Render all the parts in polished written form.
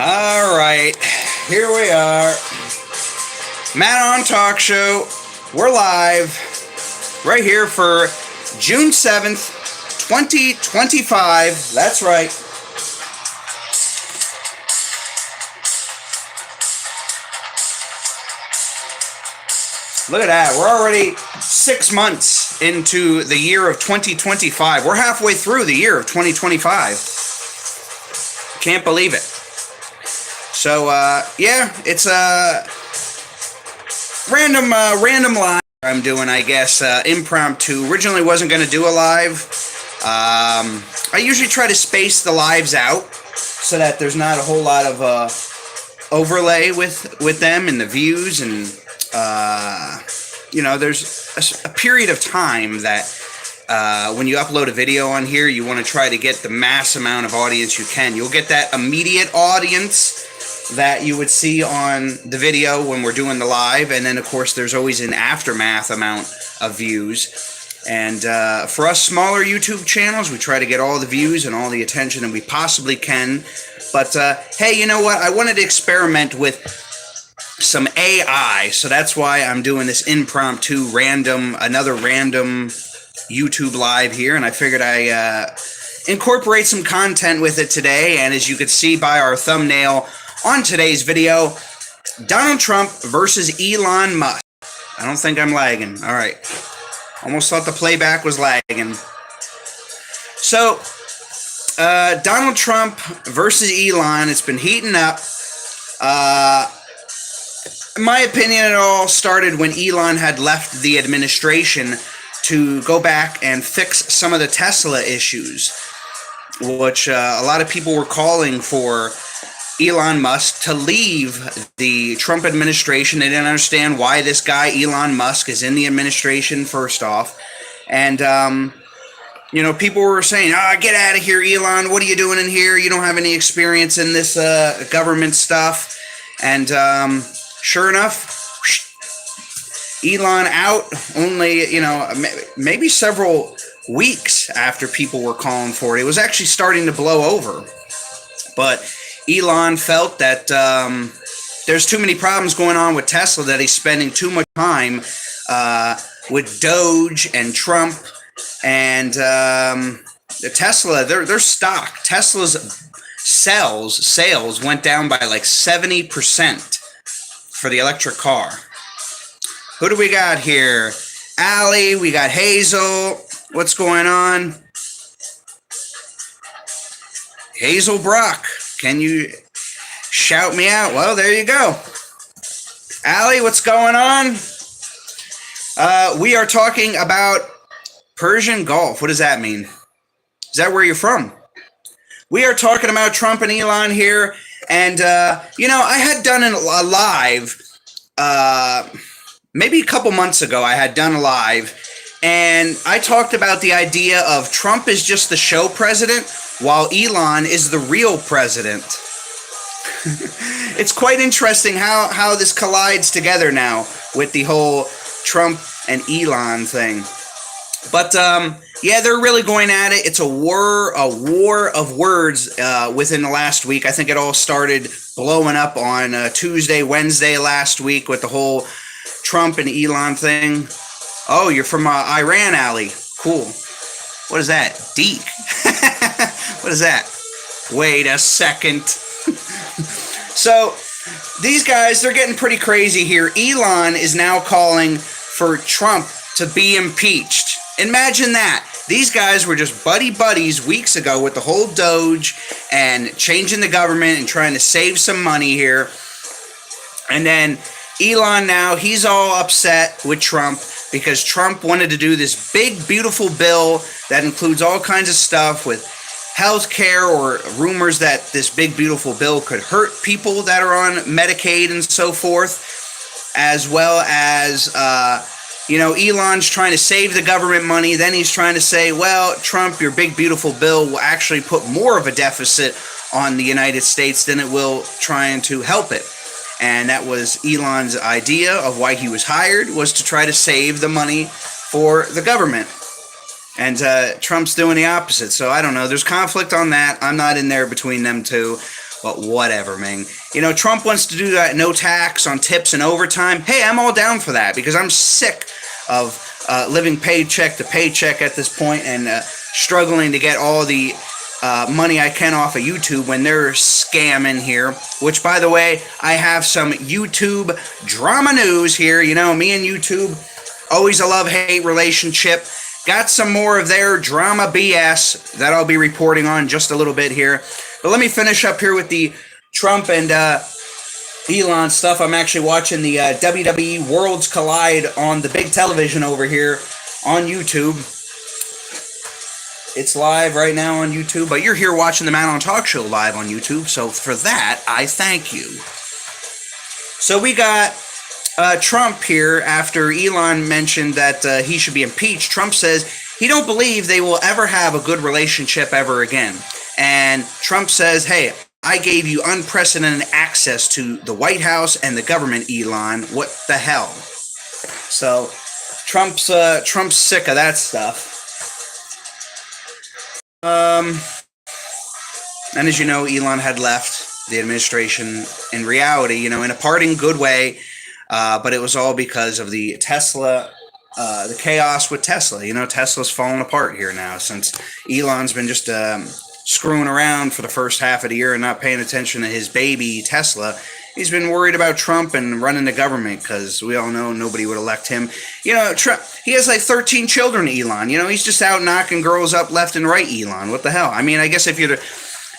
All right, here we are. Matt on Talk Show. We're live right here for June 7th, 2025. That's right. Look at that. We're already 6 months into the year of 2025. We're halfway through the year of 2025. Can't believe it. So, yeah, it's a random live I'm doing, I guess, impromptu. Originally wasn't going to do a live. I usually try to space the lives out so that there's not a whole lot of overlay with them and the views. And, you know, there's a period of time that when you upload a video on here, you want to try to get the mass amount of audience you can. You'll get that immediate audience that you would see on the video when we're doing the live, and then of course there's always an aftermath amount of views. And for us smaller YouTube channels, we try to get all the views and all the attention that we possibly can. But hey, you know what? I wanted to experiment with some AI, so that's why I'm doing this impromptu another random YouTube live here, and I figured I incorporate some content with it today. And as you can see by our thumbnail on today's video, Donald Trump versus Elon Musk. I don't think I'm lagging. All right. Almost thought the playback was lagging. So, Donald Trump versus Elon. It's been heating up. In my opinion, it all started when Elon had left the administration to go back and fix some of the Tesla issues, which a lot of people were calling for Elon Musk to leave the Trump administration. They didn't understand why this guy, Elon Musk, is in the administration, first off. And, you know, people were saying, get out of here, Elon. What are you doing in here? You don't have any experience in this government stuff. And sure enough, Elon out only, you know, maybe several weeks after people were calling for it. It was actually starting to blow over. But Elon felt that there's too many problems going on with Tesla, that he's spending too much time with Doge and Trump and the Tesla. Their stock, Tesla's sales went down by like 70% for the electric car. Who do we got here? Allie, we got Hazel. What's going on? Hazel Brock. Can you shout me out? Well, there you go. Allie, what's going on? We are talking about Persian Gulf. What does that mean? Is that where you're from? We are talking about Trump and Elon here. And, you know, I had done a live, maybe a couple months ago, I had done a live. And I talked about the idea of Trump is just the show president, while Elon is the real president. It's quite interesting how this collides together now with the whole Trump and Elon thing. But yeah, they're really going at it. It's a war of words within the last week. I think it all started blowing up on Tuesday, Wednesday last week with the whole Trump and Elon thing. Oh, you're from Iran, Allie. Cool. What is that? Deek. What is that? Wait a second. So, these guys, they're getting pretty crazy here. Elon is now calling for Trump to be impeached. Imagine that. These guys were just buddies weeks ago with the whole Doge and changing the government and trying to save some money here. And then Elon now, he's all upset with Trump because Trump wanted to do this big, beautiful bill that includes all kinds of stuff with health care or rumors that this big beautiful bill could hurt people that are on Medicaid and so forth, as well as Elon's trying to save the government money. Then he's trying to say, well, Trump, your big beautiful bill will actually put more of a deficit on the United States than it will trying to help it. And that was Elon's idea of why he was hired, was to try to save the money for the government. And Trump's doing the opposite. So I don't know. There's conflict on that. I'm not in there between them two. But whatever, man. Trump wants to do that no tax on tips and overtime. Hey, I'm all down for that because I'm sick of living paycheck to paycheck at this point and struggling to get all the money I can off of YouTube when they're scamming here. Which, by the way, I have some YouTube drama news here. Me and YouTube, always a love-hate relationship. Got some more of their drama BS that I'll be reporting on just a little bit here. But let me finish up here with the Trump and Elon stuff. I'm actually watching the WWE Worlds Collide on the big television over here on YouTube. It's live right now on YouTube, but you're here watching the Man on Talk Show live on YouTube. So for that, I thank you. So we got Trump here after Elon mentioned that he should be impeached. Trump says he don't believe they will ever have a good relationship ever again. And Trump says, hey, I gave you unprecedented access to the White House and the government, Elon. What the hell? So Trump's sick of that stuff. And as you know, Elon had left the administration in reality, in a parting good way. But it was all because of the Tesla, the chaos with Tesla. Tesla's falling apart here now since Elon's been just screwing around for the first half of the year and not paying attention to his baby Tesla. He's been worried about Trump and running the government because we all know nobody would elect him. Trump, he has like 13 children, Elon. He's just out knocking girls up left and right, Elon. What the hell? I mean, I guess if you're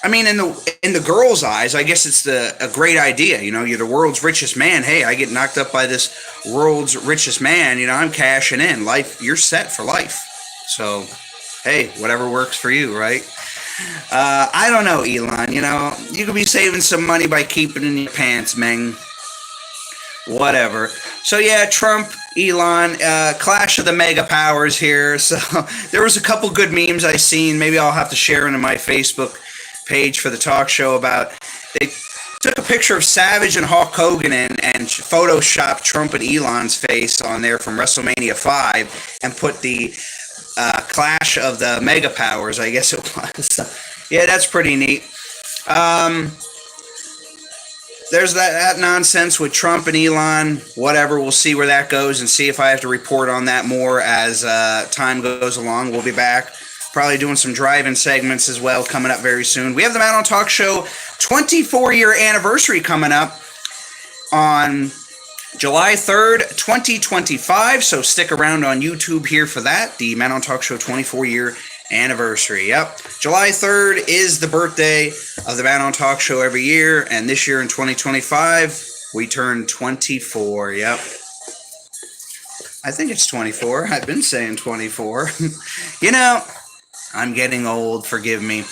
in the girls' eyes, I guess it's a great idea. You're the world's richest man. Hey, I get knocked up by this world's richest man. I'm cashing in. Life, you're set for life. So, hey, whatever works for you, right? I don't know, Elon. You could be saving some money by keeping it in your pants, man. Whatever. So yeah, Trump, Elon, clash of the mega powers here. So there was a couple good memes I seen. Maybe I'll have to share into my Facebook page for the talk show about. They took a picture of Savage and Hulk Hogan and photoshopped Trump and Elon's face on there from WrestleMania 5 and put the clash of the mega powers, I guess it was. So, yeah, that's pretty neat. There's that nonsense with Trump and Elon. Whatever, we'll see where that goes and see if I have to report on that more as time goes along. We'll be back. Probably doing some drive-in segments as well coming up very soon. We have the Man on Talk Show 24-year anniversary coming up on July 3rd, 2025. So stick around on YouTube here for that. The Man on Talk Show 24-year anniversary. Yep. July 3rd is the birthday of the Man on Talk Show every year. And this year in 2025, we turn 24. Yep. I think it's 24. I've been saying 24. I'm getting old. Forgive me.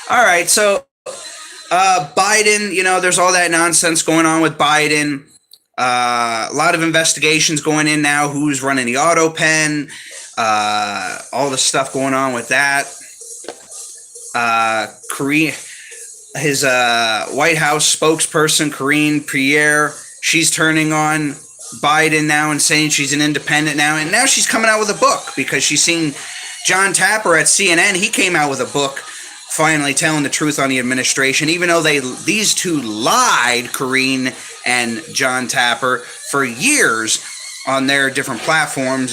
All right. So Biden, there's all that nonsense going on with Biden. A lot of investigations going in now. Who's running the auto pen? All the stuff going on with that. His White House spokesperson, Karine Pierre, she's turning on Biden now and saying she's an independent now. And now she's coming out with a book because she's seen John Tapper at CNN. He came out with a book finally telling the truth on the administration, even though these two lied, Karine and John Tapper, for years on their different platforms.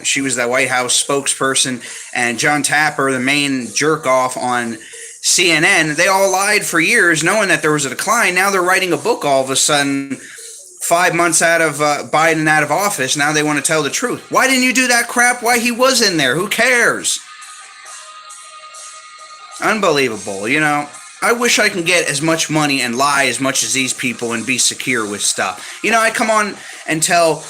She was that White House spokesperson, and John Tapper, the main jerk off on CNN. They all lied for years, knowing that there was a decline. Now they're writing a book all of a sudden, 5 months out of Biden out of office. Now they want to tell the truth. Why didn't you do that crap while he was in there? Who cares? Unbelievable. I wish I can get as much money and lie as much as these people and be secure with stuff. I come on and tell,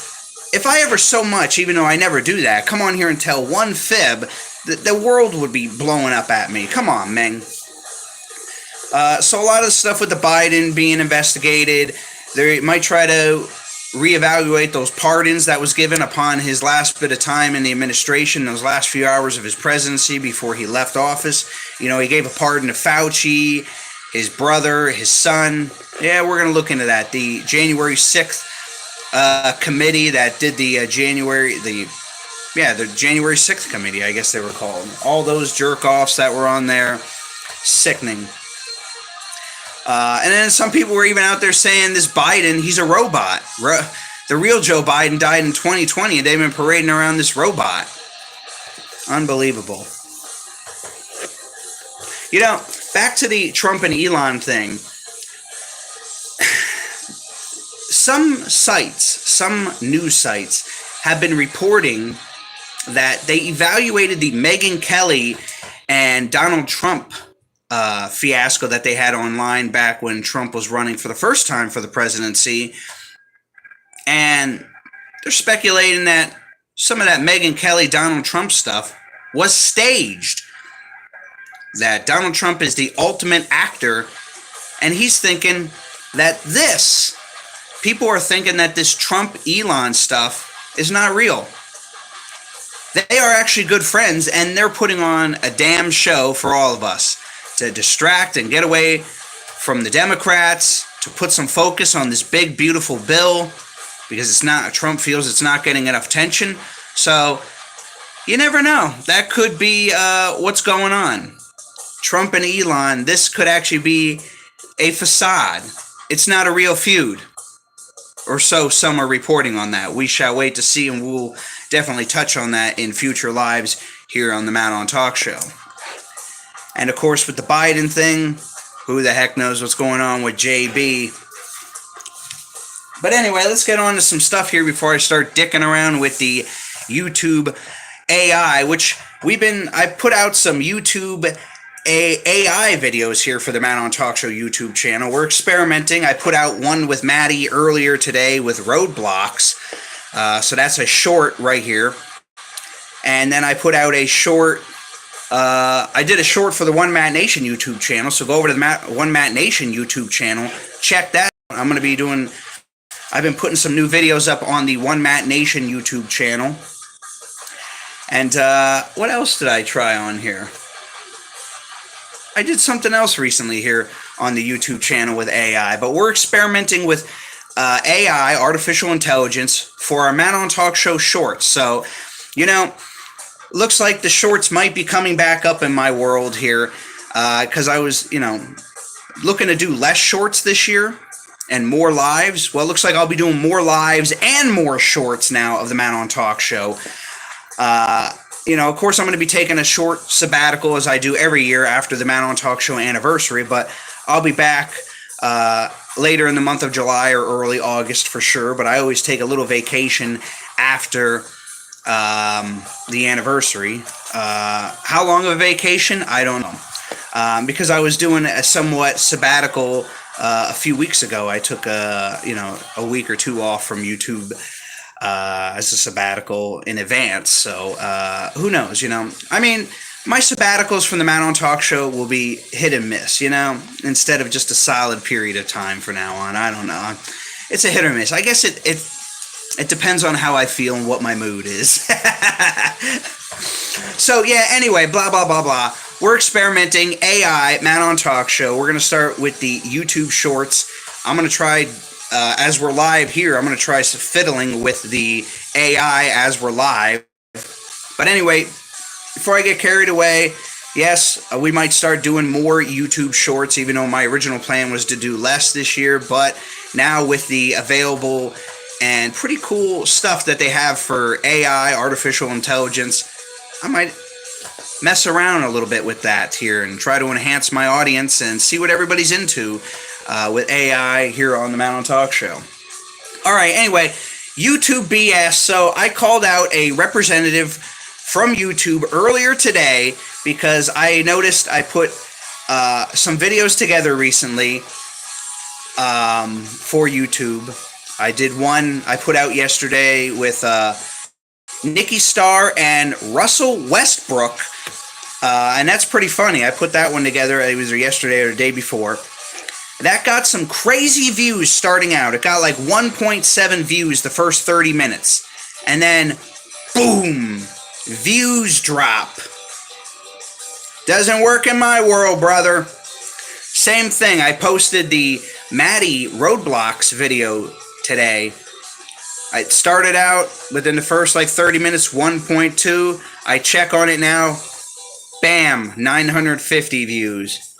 if I ever so much, even though I never do that, come on here and tell one fib the world would be blowing up at me. Come on, Meng. So a lot of the stuff with the Biden being investigated, they might try to reevaluate those pardons that was given upon his last bit of time in the administration, those last few hours of his presidency before he left office. You know, he gave a pardon to Fauci, his brother, his son. Yeah, we're going to look into that. The January 6th committee that did the January 6th committee, I guess they were called. All those jerk-offs that were on there, sickening. And then some people were even out there saying this Biden, he's a robot. The real Joe Biden died in 2020, and they've been parading around this robot. Unbelievable. You know, back to the Trump and Elon thing. Some news sites have been reporting that they evaluated the Megyn Kelly and Donald Trump fiasco that they had online back when Trump was running for the first time for the presidency. And they're speculating that some of that Megyn Kelly, Donald Trump stuff was staged. That Donald Trump is the ultimate actor, and he's thinking that people are thinking that this Trump-Elon stuff is not real. They are actually good friends, and they're putting on a damn show for all of us to distract and get away from the Democrats, to put some focus on this big, beautiful bill, because Trump feels it's not getting enough attention. So you never know. That could be what's going on. Trump and Elon, this could actually be a facade. It's not a real feud. Or so some are reporting on that. We shall wait to see, and we'll definitely touch on that in future lives here on the Matt on Talk Show. And of course, with the Biden thing, who the heck knows what's going on with JB. But anyway, let's get on to some stuff here before I start dicking around with the YouTube AI, which I put out some YouTube AI videos here for the Man on Talk Show YouTube channel. We're experimenting. I put out one with Maddie earlier today with roadblocks. So that's a short right here. And then I put out a short. I did a short for the One Matt Nation YouTube channel. So go over to the One Matt Nation YouTube channel. Check that out. I've been putting some new videos up on the One Matt Nation YouTube channel. And what else did I try on here? I did something else recently here on the YouTube channel with AI, but we're experimenting with AI, artificial intelligence, for our Man on Talk Show shorts. So, looks like the shorts might be coming back up in my world here, because I was, looking to do less shorts this year and more lives. Well, it looks like I'll be doing more lives and more shorts now of the Man on Talk Show. Of course, I'm going to be taking a short sabbatical as I do every year after the Man on Talk Show anniversary, but I'll be back later in the month of July or early August for sure, but I always take a little vacation after the anniversary. How long of a vacation? I don't know. Because I was doing a somewhat sabbatical a few weeks ago. I took a week or two off from YouTube as a sabbatical in advance. So who knows, my sabbaticals from the Man on Talk Show will be hit and miss, instead of just a solid period of time from now on. I don't know. It's a hit or miss. I guess it depends on how I feel and what my mood is. So yeah, anyway, blah, blah, blah, blah. We're experimenting AI, Man on Talk Show. We're going to start with the YouTube shorts. I'm going to try, as we're live here, I'm going to try fiddling with the AI as we're live. But anyway, before I get carried away, yes, we might start doing more YouTube shorts, even though my original plan was to do less this year. But now with the available and pretty cool stuff that they have for AI, artificial intelligence, I might mess around a little bit with that here and try to enhance my audience and see what everybody's into with AI here on the Man on Talk Show. All right, anyway, YouTube BS. So I called out a representative from YouTube earlier today because I noticed I put some videos together recently for YouTube. I did one I put out yesterday with Nikki Starr and Russell Westbrook. And that's pretty funny. I put that one together. It was yesterday or the day before. That got some crazy views starting out. It got like 1.7 views the first 30 minutes. And then, boom, views drop. Doesn't work in my world, brother. Same thing. I posted the Maddie Roadblocks video today. I started out within the first like 30 minutes, 1.2. I check on it now. Bam, 950 views.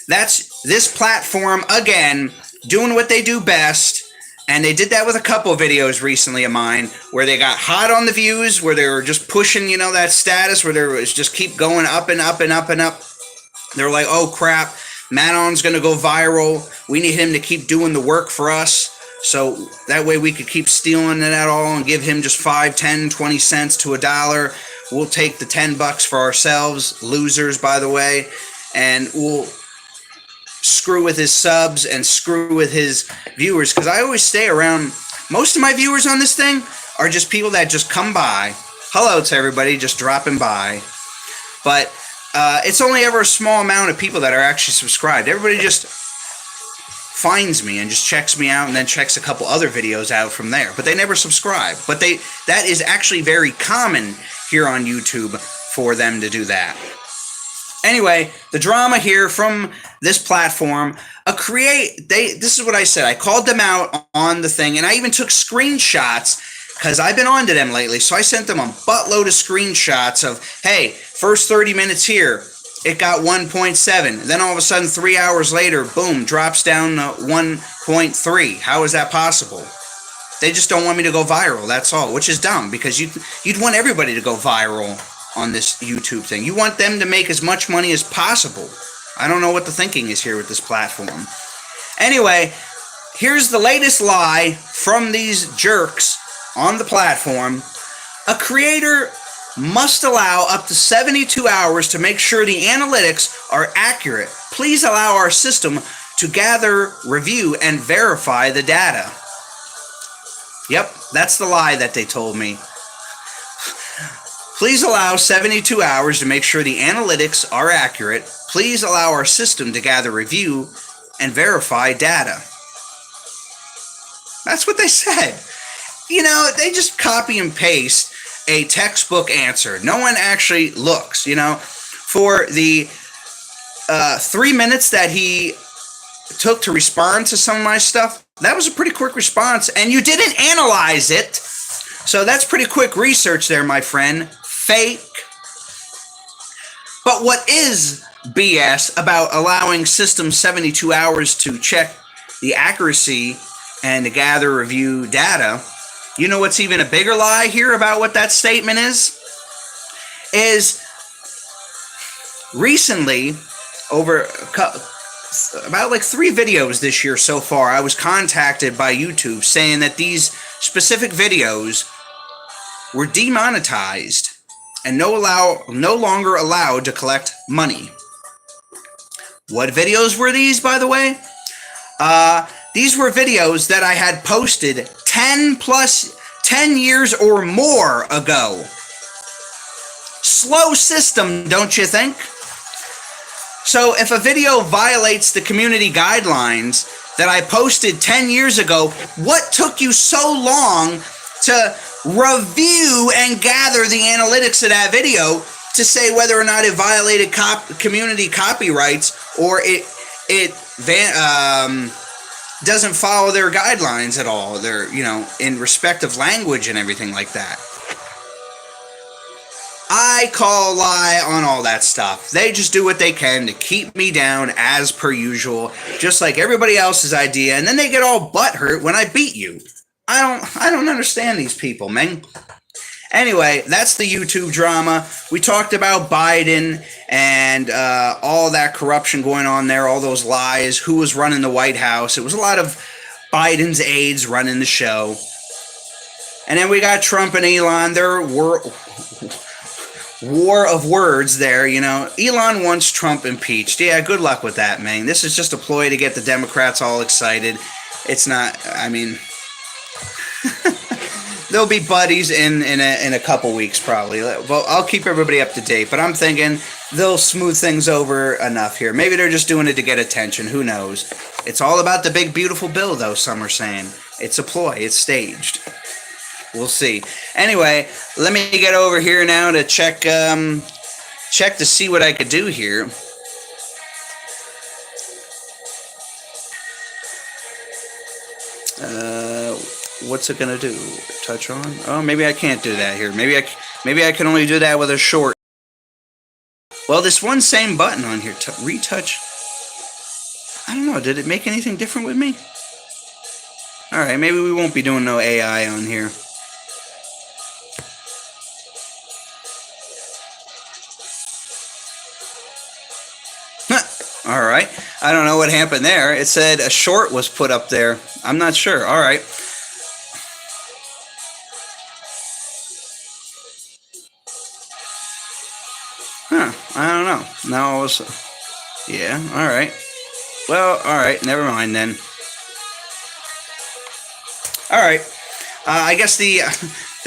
That's this platform, again, doing what they do best. And they did that with a couple of videos recently of mine where they got hot on the views, where they were just pushing, you know, that status, where there was just keep going up and up and up and up. They're like, oh crap, Manon's going to go viral. We need him to keep doing the work for us. So that way we could keep stealing it at all and give him just 5, 10, 20 cents to $1. We'll take the $10 for ourselves, losers, by the way, and we'll screw with his subs and screw with his viewers. Because I always stay around. Most of my viewers on this thing are just people that just come by. Hello to everybody just dropping by. But it's only ever a small amount of people that are actually subscribed. Everybody just finds me and just checks me out and then checks a couple other videos out from there. But they never subscribe. But that is actually very common here on YouTube for them to do that. Anyway, the drama here from this platform, this is what I said. I called them out on the thing, and I even took screenshots because I've been on to them lately. So I sent them a buttload of screenshots of, hey, first 30 minutes here, it got 1.7. Then all of a sudden, 3 hours later, boom, drops down to 1.3. How is that possible? They just don't want me to go viral, that's all, which is dumb because you'd want everybody to go viral on this YouTube thing. You want them to make as much money as possible. I don't know what the thinking is here with this platform. Anyway, here's the latest lie from these jerks on the platform. A creator must allow up to 72 hours to make sure the analytics are accurate. Please allow our system to gather, review, and verify the data. Yep, that's the lie that they told me. Please allow 72 hours to make sure the analytics are accurate. Please allow our system to gather, review, and verify data. That's what they said. You know, they just copy and paste a textbook answer. No one actually looks, you know. For the 3 minutes that he took to respond to some of my stuff, that was a pretty quick response, and you didn't analyze it. So that's pretty quick research there, my friend. Fake. But what is BS about allowing systems 72 hours to check the accuracy and to gather, review data? You know what's even a bigger lie here about what that statement is? Is recently, over about like 3 videos this year so far, I was contacted by YouTube saying that these specific videos were demonetized and no longer allowed to collect money. What videos were these, by the way? These were videos that I had posted 10 years or more ago. Slow system, don't you think? So if a video violates the community guidelines that I posted 10 years ago, what took you so long to review and gather the analytics of that video to say whether or not it violated community copyrights or it doesn't follow their guidelines at all? They're, you know, in respect of language and everything like that. I call lie on all that stuff. They just do what they can to keep me down as per usual, just like everybody else's idea, and then they get all butthurt when I beat you. I don't understand these people, man. Anyway, that's the YouTube drama. We talked about Biden and all that corruption going on there, all those lies, who was running the White House. It was a lot of Biden's aides running the show. And then we got Trump and Elon. There were war of words there, you know. Elon wants Trump impeached. Yeah, good luck with that, man. This is just a ploy to get the Democrats all excited. It's not, I mean... they'll be buddies in a couple weeks probably. Well, I'll keep everybody up to date, but I'm thinking they'll smooth things over enough here. Maybe they're just doing it to get attention. Who knows? It's all about the big beautiful bill, though. Some are saying it's a ploy. It's staged. We'll see. Anyway, let me get over here now to check to see what I could do here. What's it gonna do? Touch on? Oh, maybe I can't do that here. Maybe I can only do that with a short. Well, this one same button on here, retouch. I don't know. Did it make anything different with me? All right, maybe we won't be doing no AI on here. All right. I don't know what happened there. It said a short was put up there. I'm not sure. All right. Huh. I don't know. Now I was... Yeah. All right. Well, all right. Never mind then. All right. I guess the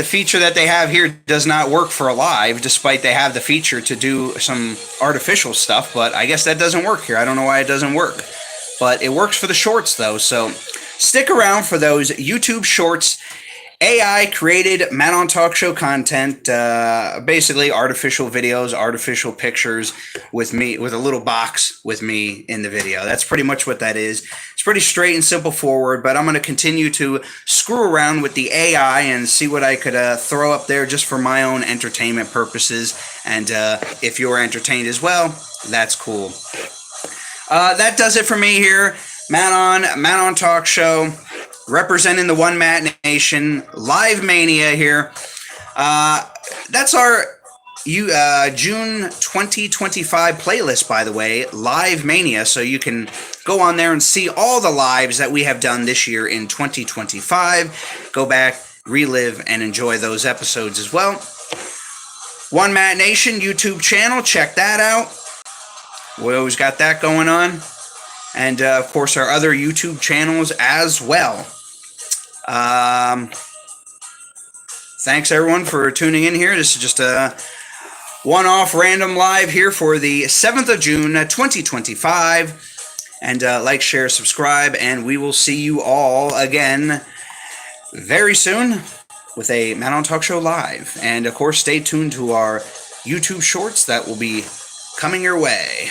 feature that they have here does not work for a live, despite they have the feature to do some artificial stuff, but I guess that doesn't work here. I don't know why it doesn't work. But it works for the shorts, though, so stick around for those YouTube shorts. AI created Matt on Talk Show content, basically artificial videos, artificial pictures with me, with a little box with me in the video. That's pretty much what that is. It's pretty straight and simple forward, but I'm going to continue to screw around with the AI and see what I could throw up there just for my own entertainment purposes. And if you're entertained as well, that's cool. That does it for me here. Matt on Talk Show. Representing the One Matt Nation, Live Mania here. That's our June 2025 playlist, by the way, Live Mania. So you can go on there and see all the lives that we have done this year in 2025. Go back, relive, and enjoy those episodes as well. One Matt Nation YouTube channel, check that out. We always got that going on. And, of course, our other YouTube channels as well. Thanks everyone for tuning in here. This is just a one-off random live here for the 7th of June 2025. And like, share, subscribe, and we will see you all again very soon with a Matt on Talk Show live. And of course, stay tuned to our YouTube shorts that will be coming your way.